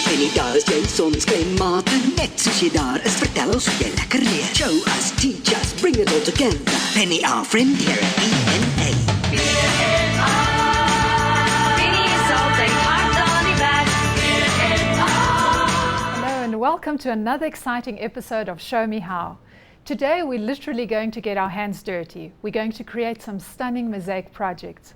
Penny, daar is jy, ons klein mate, net soos jy daar is, vertel ons hoe jy lekker leer. Show us, teach us, bring it all together. Penny, our friend here at PNA. PNA. Penny is salting, hard on the back. PNA. Hello and welcome to another exciting episode of Show Me How. Today we're literally going to get our hands dirty. We're going to create some stunning mosaic projects.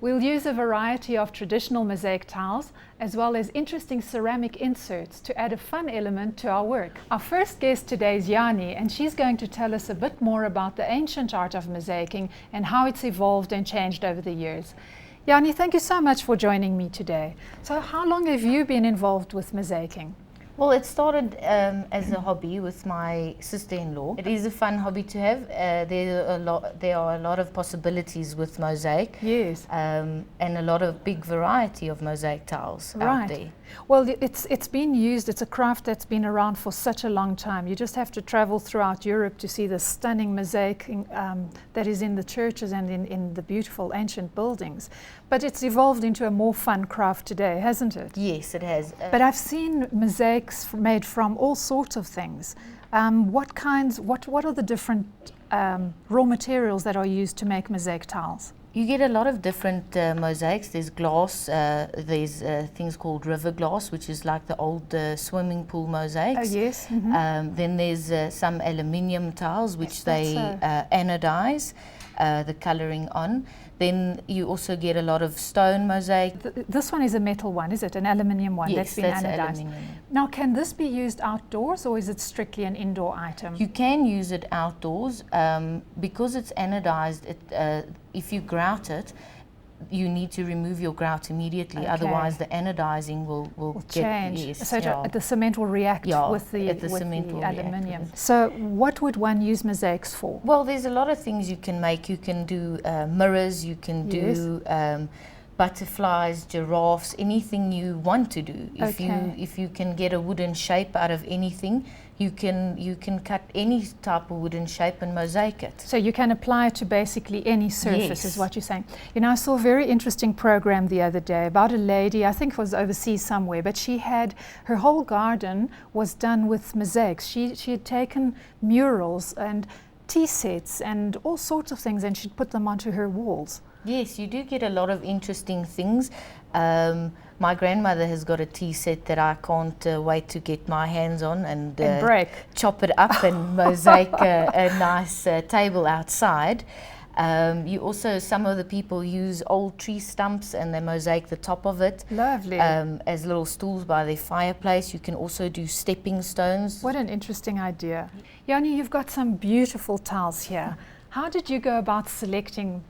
We'll use a variety of traditional mosaic tiles as well as interesting ceramic inserts to add a fun element to our work. Our first guest today is Yani, and she's going to tell us a bit more about the ancient art of mosaicing and how it's evolved and changed over the years. Yani, thank you so much for joining me today. So how long have you been involved with mosaicing? Well, it started as a hobby with my sister-in-law. It is a fun hobby to have. There are a lot of possibilities with mosaic. Yes. And a lot of big variety of mosaic tiles out there. Well, it's been used. It's a craft that's been around for such a long time. You just have to travel throughout Europe to see the stunning mosaic that is in the churches and in the beautiful ancient buildings. But it's evolved into a more fun craft today, hasn't it? Yes, it has. But I've seen mosaics made from all sorts of things. What are the different raw materials that are used to make mosaic tiles? You get a lot of different mosaics. There's glass, there's things called river glass, which is like the old swimming pool mosaics. Oh, yes. Mm-hmm. Then there's some aluminium tiles, which they anodize the coloring on. Then you also get a lot of stone mosaic. This one is a metal one, is it? An aluminium one yes, that's been that's anodized. Aluminium. Now, can this be used outdoors or is it strictly an indoor item? You can use it outdoors. Because it's anodized, if you grout it, you need to remove your grout immediately. Okay. Otherwise the anodizing will change. Yes, so the cement will react with the aluminium. So what would one use mosaics for? Well, there's a lot of things you can make. You can do mirrors, you can do butterflies, giraffes, anything you want to do. If you can get a wooden shape out of anything, you can cut any type of wooden shape and mosaic it. So you can apply it to basically any surface, yes. is what you're saying. You know, I saw a very interesting program the other day about a lady, I think it was overseas somewhere, but she had, her whole garden was done with mosaics. She had taken murals and tea sets and all sorts of things, and she'd put them onto her walls. Yes, you do get a lot of interesting things. My grandmother has got a tea set that I can't wait to get my hands on and break. Chop it up and mosaic a nice table outside. You also, some of the people use old tree stumps and they mosaic the top of it. Lovely. As little stools by their fireplace. You can also do stepping stones. What an interesting idea. Yani, you've got some beautiful tiles here. How did you go about selecting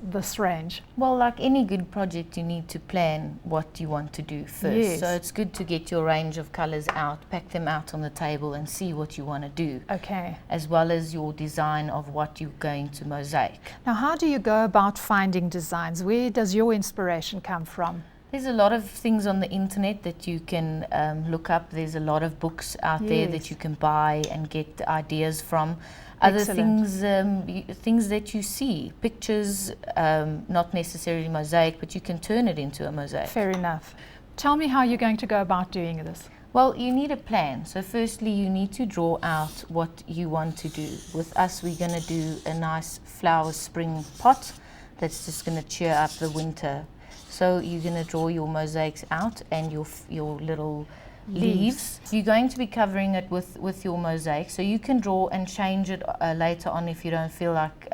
this range? Well, like any good project, you need to plan what you want to do first. Yes. So it's good to get your range of colors out, pack them out on the table and see what you want to do. Okay. As well as your design of what you're going to mosaic. Now, how do you go about finding designs? Where does your inspiration come from? There's a lot of things on the internet that you can look up. There's a lot of books out there that you can buy and get ideas from. Other things that you see, pictures, not necessarily mosaic, but you can turn it into a mosaic. Fair enough. Tell me how you're going to go about doing this. Well, you need a plan. So firstly, you need to draw out what you want to do. With us, we're going to do a nice flower spring pot that's just going to cheer up the winter. So you're going to draw your mosaics out and your little leaves. You're going to be covering it with your mosaic, so you can draw and change it later on if you don't feel like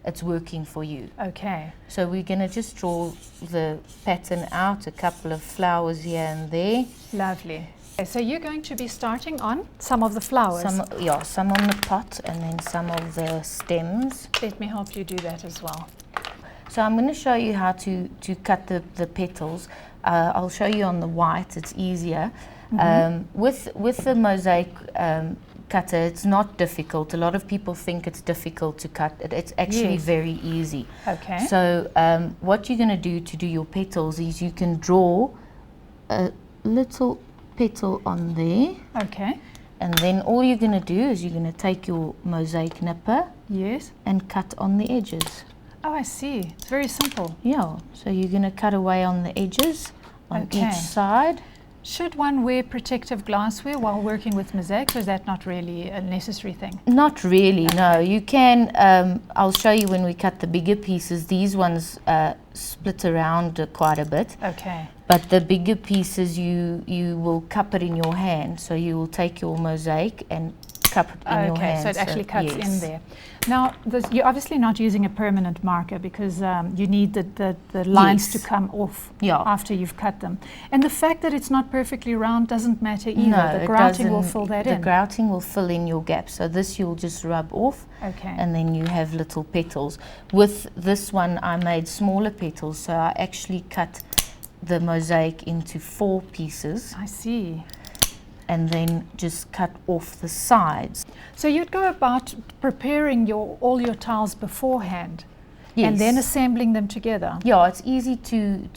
it's working for you. Okay. So we're going to just draw the pattern out, a couple of flowers here and there. Lovely. Okay, so you're going to be starting on some of the flowers. Some on the pot and then some of the stems. Let me help you do that as well. So I'm going to show you how to cut the petals. I'll show you on the white, it's easier. Mm-hmm. With the mosaic cutter, it's not difficult. A lot of people think it's difficult to cut it. It's actually very easy. Okay. So what you're going to do your petals is you can draw a little petal on there. Okay. And then all you're going to do is you're going to take your mosaic nipper. Yes. And cut on the edges. Oh, I see. It's very simple. Yeah. So you're going to cut away on the edges on each side. Should one wear protective glassware while working with mosaics, or is that not really a necessary thing? Not really, no. You can, I'll show you when we cut the bigger pieces. These ones split around quite a bit. Okay. But the bigger pieces, you will cup it in your hand. So you will take your mosaic and cup it in your hand. Okay, so it actually cuts yes. in there. Now, you're obviously not using a permanent marker because you need the lines Yes. to come off Yeah. after you've cut them. And the fact that it's not perfectly round doesn't matter either. No, the it grouting will doesn't. fill that the in. grouting will fill in your gap. So this you'll just rub off. Okay. And then you have little petals. With this one, I made smaller petals. So I actually cut the mosaic into 4 pieces. I see. And then just cut off the sides. So you'd go about preparing all your tiles beforehand, Yes. and then assembling them together. Yeah, it's easy to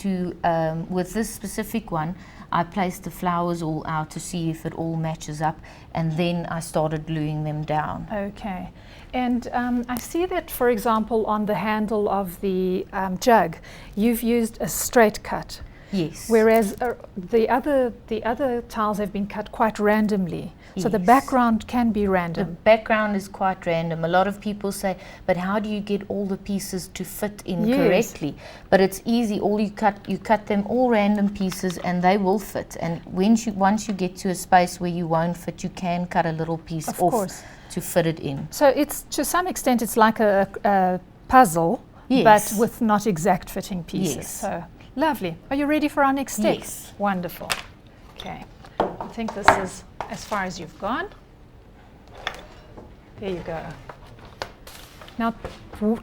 with this specific one, I placed the flowers all out to see if it all matches up, and then I started gluing them down. Okay. And I see that, for example, on the handle of the jug, you've used a straight cut. Yes. Whereas the other tiles have been cut quite randomly. So the Yes. background can be The random. background is quite random. A lot of people say, but how do you get all the pieces to fit in Yes. correctly? But it's easy. All you cut them all random pieces and they will fit. And once you get to a space where you won't fit, you can cut a little piece Of off course. to fit it in. So it's, to some extent, it's like a puzzle, Yes. but with not exact fitting pieces. Yes. So lovely. Are you ready for our next step? Yes. Wonderful. Okay. I think this is as far as you've gone. There you go. Now,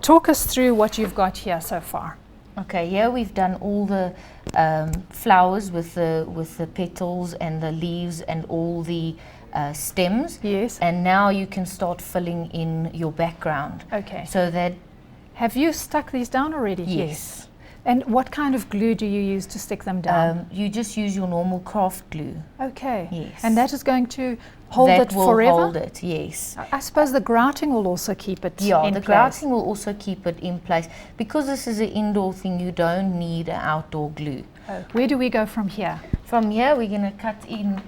talk us through what you've got here so far. Okay, here we've done all the flowers with the petals and the leaves and all the stems. Yes. And now you can start filling in your background. Okay. So that Have you stuck these down already? Yes. And what kind of glue do you use to stick them down? you just use your normal craft glue. Okay. Yes. And that is going to hold that it will forever? hold it, yes. I suppose the grouting will also keep it Yeah, in the place. grouting will also keep it in place. Because this is an indoor thing, you don't need an outdoor glue. Where do we go from here? From here, we're going to cut in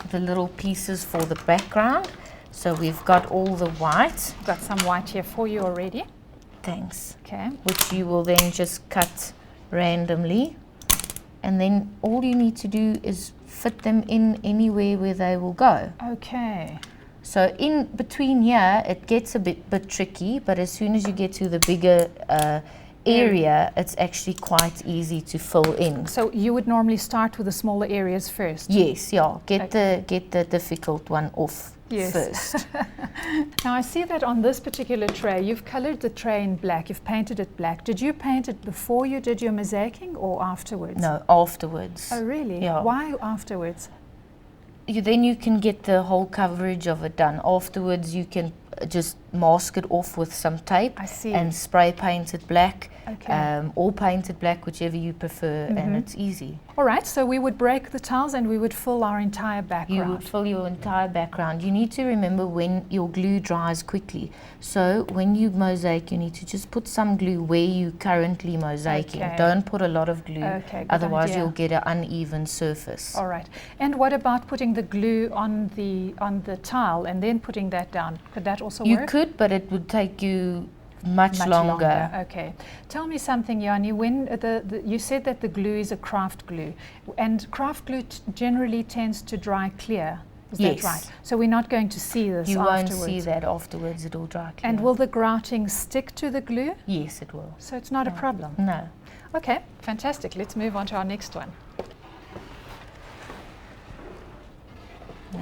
the little pieces for the background. So we've got all the white. Got some white here for you already. Thanks. Okay. Which you will then just cut randomly. And then all you need to do is fit them in anywhere where they will go. Okay. So in between here, it gets a bit tricky, but as soon as you get to the bigger area, it's actually quite easy to fill in. So you would normally start with the smaller areas first? Yes, yeah. Get the difficult one off first. Now I see that on this particular tray, you've colored the tray in black, you've painted it black. Did you paint it before you did your mosaicing or afterwards? No, afterwards. Oh really? Yeah. Why afterwards? Then you can get the whole coverage of it done. Afterwards, you can just mask it off with some tape. I see. And spray paint it black. Okay. Or paint it black, whichever you prefer, and it's easy. All right, so we would break the tiles and we would fill our entire background. You would fill your entire background. You need to remember when your glue dries quickly. So when you mosaic, you need to just put some glue where you currently mosaicing. Okay. Don't put a lot of glue, Okay, good otherwise idea. you'll get an uneven surface. All right. And what about putting the glue on the tile and then putting that down? Could that also You work? could, but it would take you much Much longer. Okay. Tell me something, Yanni. When you said that the glue is a craft glue, and craft glue generally tends to dry clear. Is Yes. that right? So we're not going to see this You afterwards. won't see that afterwards, it'll dry clear. And will the grouting stick to the glue? Yes, it will. So it's not a problem. No. Okay, fantastic. Let's move on to our next one.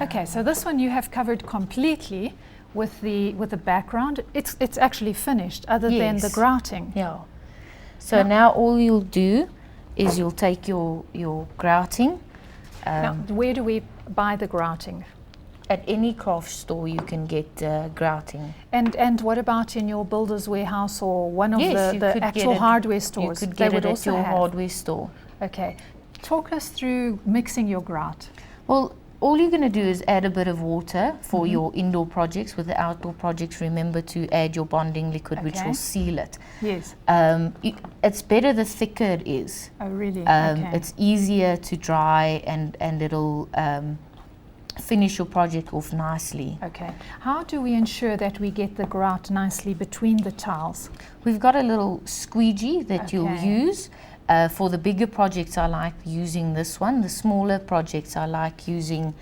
Okay, so this one you have covered completely with the background. It's actually finished, other than the Yes. grouting. Yeah. So now all you'll do is you'll take your grouting. Now, where do we buy the grouting? At any craft store you can get grouting. And what about in your builder's warehouse or one of Yes, you the could actual get it- hardware You stores? could They get would it at also your have. hardware store. Okay. Talk us through mixing your grout. Well, all you're going to do is add a bit of water for your indoor projects. With the outdoor projects, remember to add your bonding liquid, which will seal it. Yes. It's better the thicker it is. Oh, really? It's easier to dry, and it'll finish your project off nicely. Okay. How do we ensure that we get the grout nicely between the tiles? We've got a little squeegee that you'll use. For the bigger projects, I like using this one. The smaller projects, I like using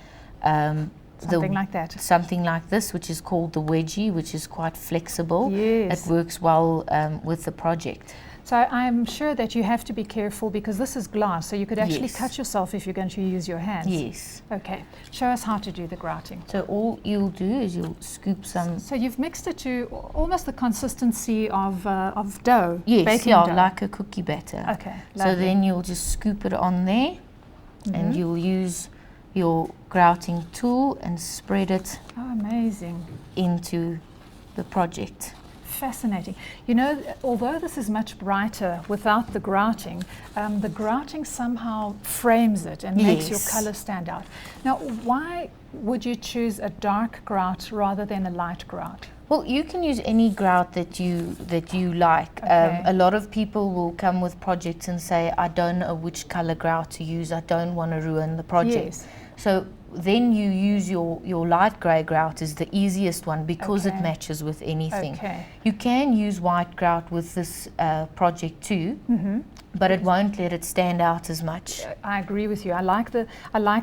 Something like that. Something like this, which is called the wedgie, which is quite flexible. Yes. It works well with the project. So I'm sure that you have to be careful because this is glass, so you could actually cut yourself if you're going to use your hands. Yes. Okay. Show us how to do the grouting. So all you'll do is you'll scoop some. So you've mixed it to almost the consistency of dough. Yes, baking yeah, dough. like a cookie batter. Okay. So Lovely. then you'll just scoop it on there, and you'll use your grouting tool and spread it Oh, amazing. into the project. Fascinating. You know, although this is much brighter without the grouting somehow frames it and makes your color stand out. Now, why would you choose a dark grout rather than a light grout? Well, you can use any grout that you like. Okay. A lot of people will come with projects and say, I don't know which color grout to use. I don't want to ruin the project. Yes. So then you use your light grey grout is the easiest one because it Okay. matches with anything. Okay. You can use white grout with this project too, but it won't let it stand out as much. I agree with you. I like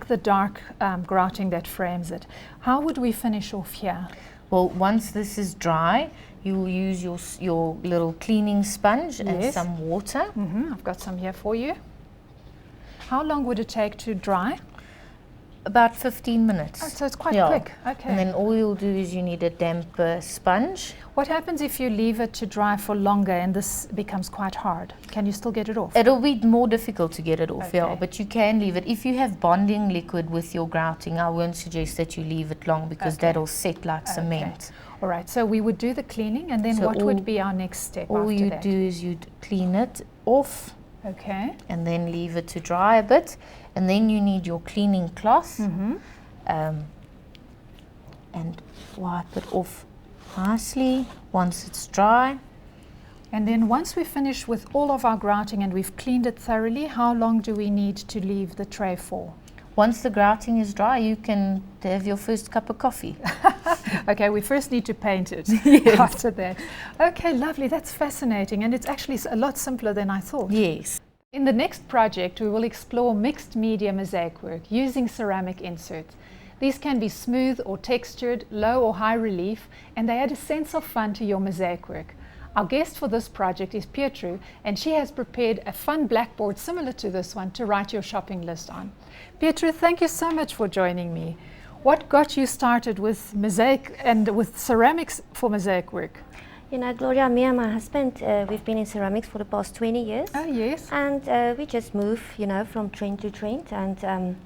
the dark grouting that frames it. How would we finish off here? Well, once this is dry, you will use your little cleaning sponge and Yes. some water. I've got some here for you. How long would it take to dry? About 15 minutes. Oh, so it's quite quick. Okay. And then all you'll do is you need a damp sponge. What happens if you leave it to dry for longer and this becomes quite hard? Can you still get it off? It'll be more difficult to get it off, Okay. but you can leave it. If you have bonding liquid with your grouting, I won't suggest that you leave it long because Okay. that'll set like cement. All right, so we would do the cleaning and then So what all- would be our next step All after you that? do is you'd clean it off Okay. and then leave it to dry a bit. And then you need your cleaning cloth and wipe it off nicely once it's dry. And then once we finish with all of our grouting and we've cleaned it thoroughly, how long do we need to leave the tray for? Once the grouting is dry, you can have your first cup of coffee. Okay, we first need to paint it after that. Okay, lovely. That's fascinating. And it's actually a lot simpler than I thought. Yes. In the next project, we will explore mixed media mosaic work using ceramic inserts. These can be smooth or textured, low or high relief, and they add a sense of fun to your mosaic work. Our guest for this project is Pietru, and she has prepared a fun blackboard similar to this one to write your shopping list on. Pietru, thank you so much for joining me. What got you started with mosaic and with ceramics for mosaic work? You know, Gloria, me and my husband, we've been in ceramics for the past 20 years. Oh, yes. And we just move, you know, from trend to trend. And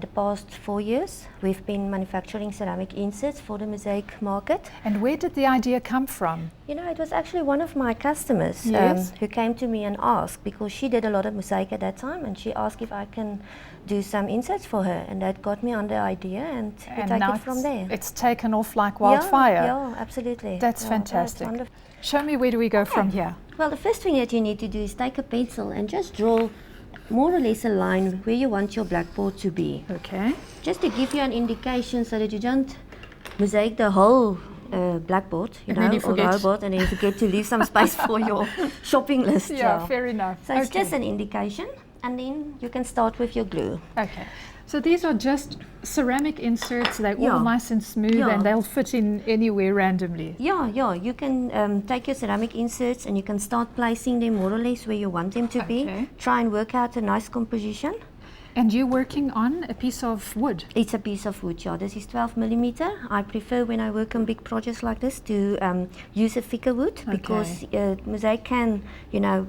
the past 4 years, we've been manufacturing ceramic inserts for the mosaic market. And where did the idea come from? You know, it was actually one of my customers Yes. who came to me and asked, because she did a lot of mosaic at that time, and she asked if I can do some inserts for her. And that got me on the idea, and we take now it from there. it's taken off like wildfire. Yeah, absolutely. That's Yeah, fantastic. wonderful. Show me, where do we go from here? Well, the first thing that you need to do is take a pencil and just draw more or less a line where you want your blackboard to be. Okay. Just to give you an indication so that you don't mosaic the whole blackboard, you And know, then you or forget. the whole board, and then you forget to leave some space for your shopping list. Yeah, fair enough. So it's Okay. just an indication, and then you can start with your glue. Okay. So these are just ceramic inserts. They're all Yeah. nice and smooth, Yeah. and they'll fit in anywhere randomly. Yeah, you can take your ceramic inserts and you can start placing them more or less where you want them to Okay. be. Try and work out a nice composition. And you're working on a piece of wood. It's a piece of wood, yeah. This is 12 millimeter. I prefer when I work on big projects like this to use a thicker wood because mosaic can, you know,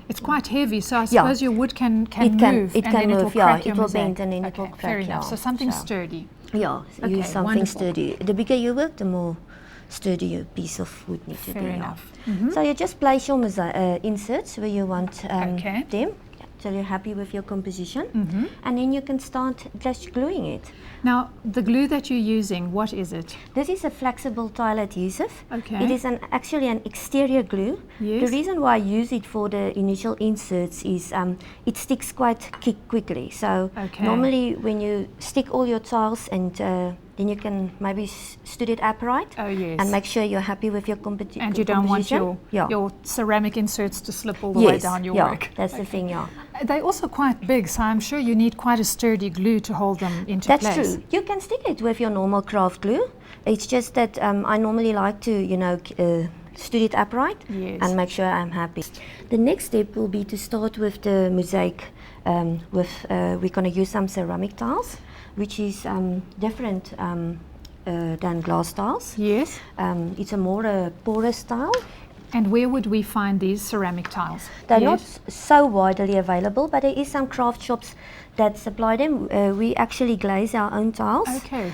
It's quite heavy, so I Yeah. suppose your wood can It move. can- and it can then move, it will yeah, crack it your will mosaic. bend and then it will Okay, crack, fair enough. yeah. So something So- sturdy. yeah, Okay, use something wonderful. sturdy. The bigger you work, the more sturdy your piece of wood needs to Fair be. enough. So you just place your inserts where you want Okay. them. till you're happy with your composition, and then you can start just gluing it. Now, the glue that you're using, what is it? This is a flexible tile adhesive. Okay. It is actually an exterior glue. Yes. The reason why I use it for the initial inserts is it sticks quite quickly. So Okay. normally when you stick all your tiles and then you can maybe stood it upright Oh, yes. and make sure you're happy with your composition. And you don't want your ceramic inserts to slip all the way down your work. That's the thing, yeah. They're also quite big, so I'm sure you need quite a sturdy glue to hold them into That's place. true. You can stick it with your normal craft glue. It's just that I normally like to, stood it upright Yes. and make sure I'm happy. The next step will be to start with the mosaic. We're going to use some ceramic tiles, which is different than glass tiles. Yes. It's a more porous tile. And where would we find these ceramic tiles? They're Yes. not so widely available, but there is some craft shops that supply them. We actually glaze our own tiles. Okay.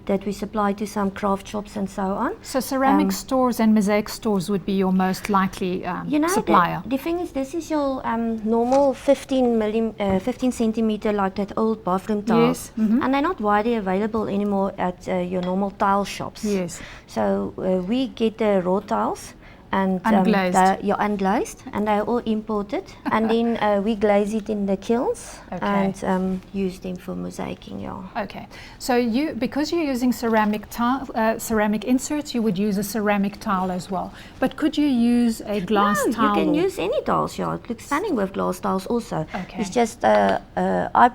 That we supply to some craft shops and so on. So ceramic stores and mosaic stores would be your most likely supplier. The thing is, this is your normal 15 centimeter, like that old bathroom tiles. Yes, And they're not widely available anymore at your normal tile shops. Yes. So we get the raw tiles. And Unglazed. Unglazed, and they're all imported. And then we glaze it in the kilns and use them for mosaicing. Yeah. Okay. So because you're using ceramic tile, ceramic inserts, you would use a ceramic tile as well. But could you use a glass No, tile? you can use any tiles. Yeah, it looks stunning with glass tiles also. Okay. It's just I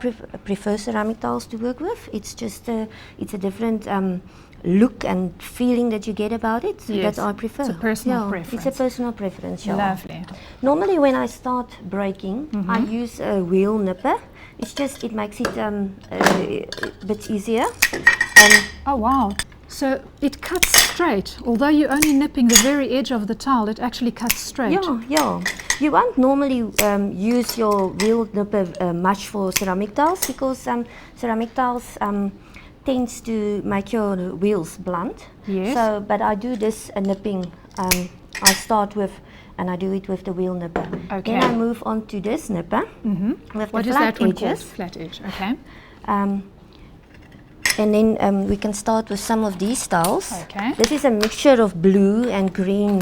prefer ceramic tiles to work with. It's just it's a different look and feeling that you get about it. Yes. That I prefer. It's a personal preference. It's a personal preference. Yeah. Lovely. Normally, when I start breaking, I use a wheel nipper. It's just it makes it a bit easier. Oh wow. So it cuts straight. Although you're only nipping the very edge of the tile, it actually cuts straight. Yeah. You won't normally use your wheel nipper much for ceramic tiles because ceramic tiles tends to make your wheels blunt. Yes. So, but I do this nipping. I start with, and I do it with the wheel nipper. Okay. Then I move on to this nipper with What the is flat that one called? edges. Flat edge. Okay. And then we can start with some of these tiles. Okay. This is a mixture of blue and green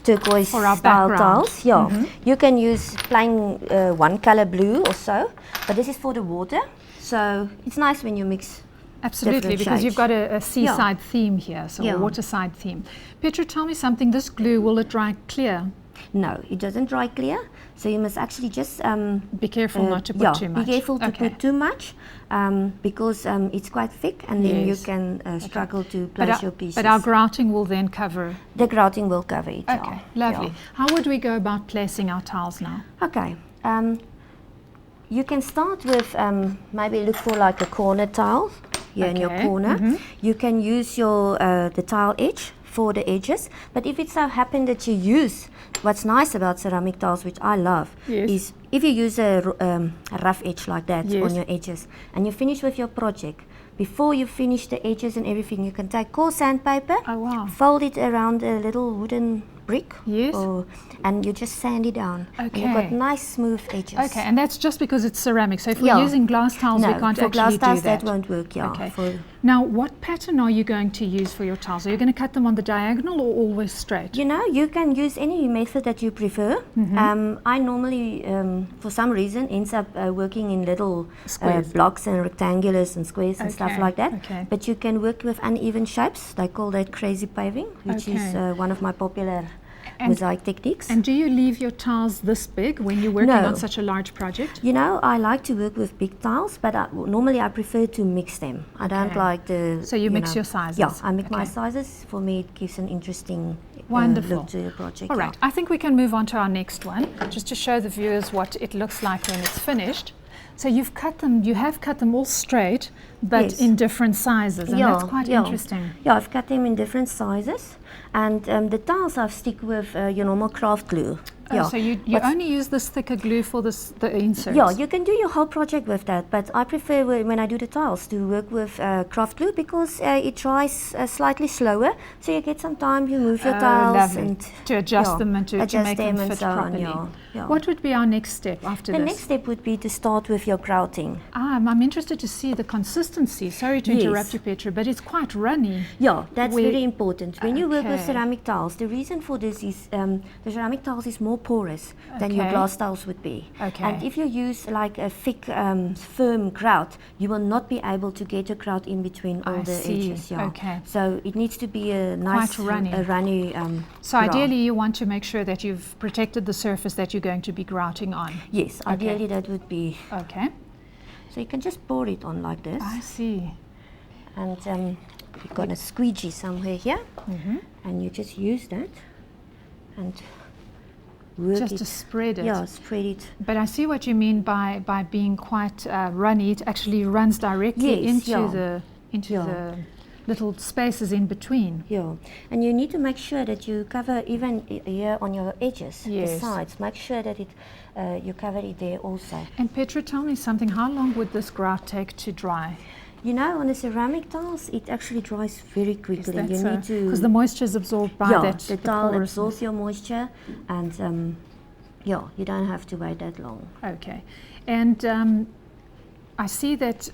turquoise For our style background. tiles. Yeah. You can use plain one color blue or so, but this is for the water. So it's nice when you mix. Absolutely, different because you've shades. got a seaside theme here, so a waterside theme. Petra, tell me something. This glue, will it dry clear? No, it doesn't dry clear. So you must actually just Be careful not to put too much. Be careful to Okay. put too much because it's quite thick, and then you Yes. can struggle to place your pieces. But our grouting will then cover. The grouting will cover it. Okay, lovely. How would we go about placing our tiles now? Okay. You can start with maybe look for like a corner tile here in your Okay, corner. You can use your the tile edge for the edges, but if it so happen that you use, what's nice about ceramic tiles, which I love, Yes. is if you use a rough edge like that Yes. on your edges, and you finish with your project, before you finish the edges and everything, you can take coarse sandpaper, Oh, wow. fold it around a little wooden brick, Yes. and you just sand it down. And you've Okay. got nice smooth edges. Okay, and that's just because it's ceramic. So if we're Yeah. using glass tiles, No, we can't for actually glass do tiles that. that won't work. Yeah. Okay. For Now, what pattern are you going to use for your tiles? Are you going to cut them on the diagonal or always straight? you can use any method that you prefer. I normally, for some reason, ends up working in little Squares. blocks and rectangulars and squares and stuff Okay, like that. okay. But you can work with uneven shapes. They call that crazy paving, which is Okay. one of my popular And- mosaic techniques. And do you leave your tiles this big when you're working No. on such a large project? I like to work with big tiles, but normally I prefer to mix them. I don't Okay. like the. So you mix your sizes? Yeah, I mix my Okay. sizes. For me, it gives an interesting Wonderful. look to your project. All yeah. right, I think we can move on to our next one, just to show the viewers what it looks like when it's finished. So you have cut them all straight, but Yes. in different sizes, and that's quite interesting. Yeah, I've cut them in different sizes, and the tiles I've stick with your normal craft glue. Yeah. So you What's- only use this thicker glue for the inserts? Yeah, you can do your whole project with that, but I prefer when I do the tiles to work with craft glue because it dries slightly slower, so you get some time, you move your tiles lovely. and To adjust them and to adjust make them and fit so on, properly. yeah. What would be our next step after The this? next step would be to start with your grouting. I'm interested to see the consistency. Sorry to interrupt Yes. you, Petra, but it's quite runny. Yeah, that's We- very important. When you work with Okay. ceramic tiles, the reason for this is the ceramic tiles is more porous than your Okay. glass tiles would be. Okay. And if you use like a thick, firm grout, you will not be able to get a grout in between all I the see. edges. Yeah. Okay. So it needs to be a nice, runny. a runny. So grout. ideally you want to make sure that you've protected the surface that you're going to be grouting on. Yes, Okay. ideally that would be. Okay. So you can just pour it on like this, I see. and you've got a squeegee somewhere here, Mm-hmm. and you just use that and work Just it. to spread it. Yeah, spread it. But I see what you mean by being quite runny. It actually runs directly Yes, into yeah. the Yeah. little spaces in between. Yeah, and you need to make sure that you cover even here on your edges, the Yes. sides. Make sure that you cover it there also. And Petra, tell me something. How long would this grout take to dry? You know, on the ceramic tiles, it actually dries very quickly. You need to, because the moisture is absorbed by yeah, that. the tile porousness. absorbs your moisture, and yeah, you don't have to wait that long. Okay, and I see that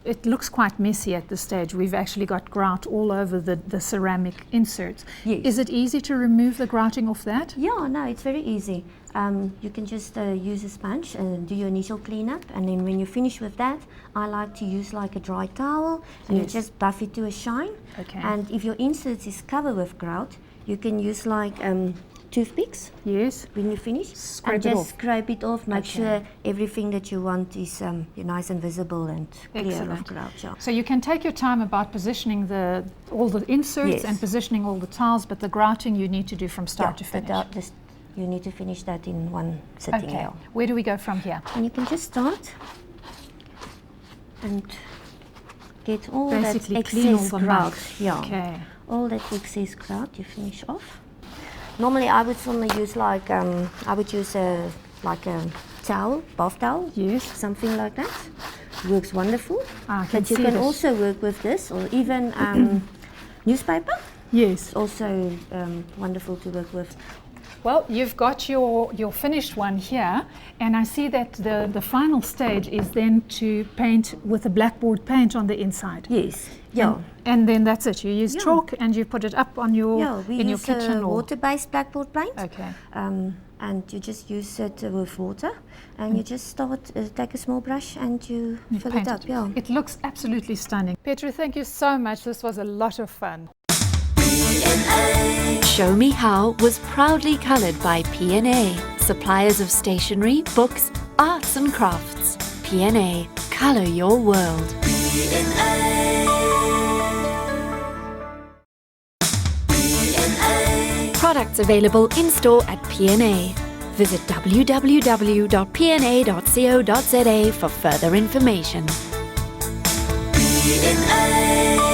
it looks quite messy at this stage. We've actually got grout all over the ceramic inserts. Yes. Is it easy to remove the grouting off that? Yeah, no, it's very easy. You can just use a sponge and do your initial cleanup, and then when you finish with that, I like to use like a dry towel, and Yes. you just buff it to a shine. Okay. And if your inserts is covered with grout, you can use like toothpicks Yes. when you finish, Scrape and it just off. scrape it off. Make Okay. sure everything that you want is nice and visible and clear of Excellent. grout. Yeah. So you can take your time about positioning all the inserts Yes. and positioning all the tiles, but the grouting you need to do from start to but finish. you need to finish that in one sitting. Okay. Yeah. Where do we go from here? And you can just start and get all Basically that clean all excess the grout. muck. Yeah. Okay. All that excess grout you finish off. Normally I would only use like I would use a towel, bath towel. Yes. Something like that. Works wonderful. I can But you see can this. also work with this, or even newspaper. Yes. Also wonderful to work with. Well, you've got your finished one here, and I see that the final stage is then to paint with a blackboard paint on the inside. Yes. Yeah. And then that's it. You use Yeah. chalk and you put it up on your Yeah, we in your use kitchen or water-based blackboard paint. okay. And you just use it with water, and you just start, take a small brush and you fill Paint it up. Yeah. It looks absolutely stunning. Petra, thank you so much. This was a lot of fun. Show Me How was proudly coloured by PNA, suppliers of stationery, books, arts and crafts. PNA, colour your world. Products available in-store at PNA. Visit www.pna.co.za for further information. PNA.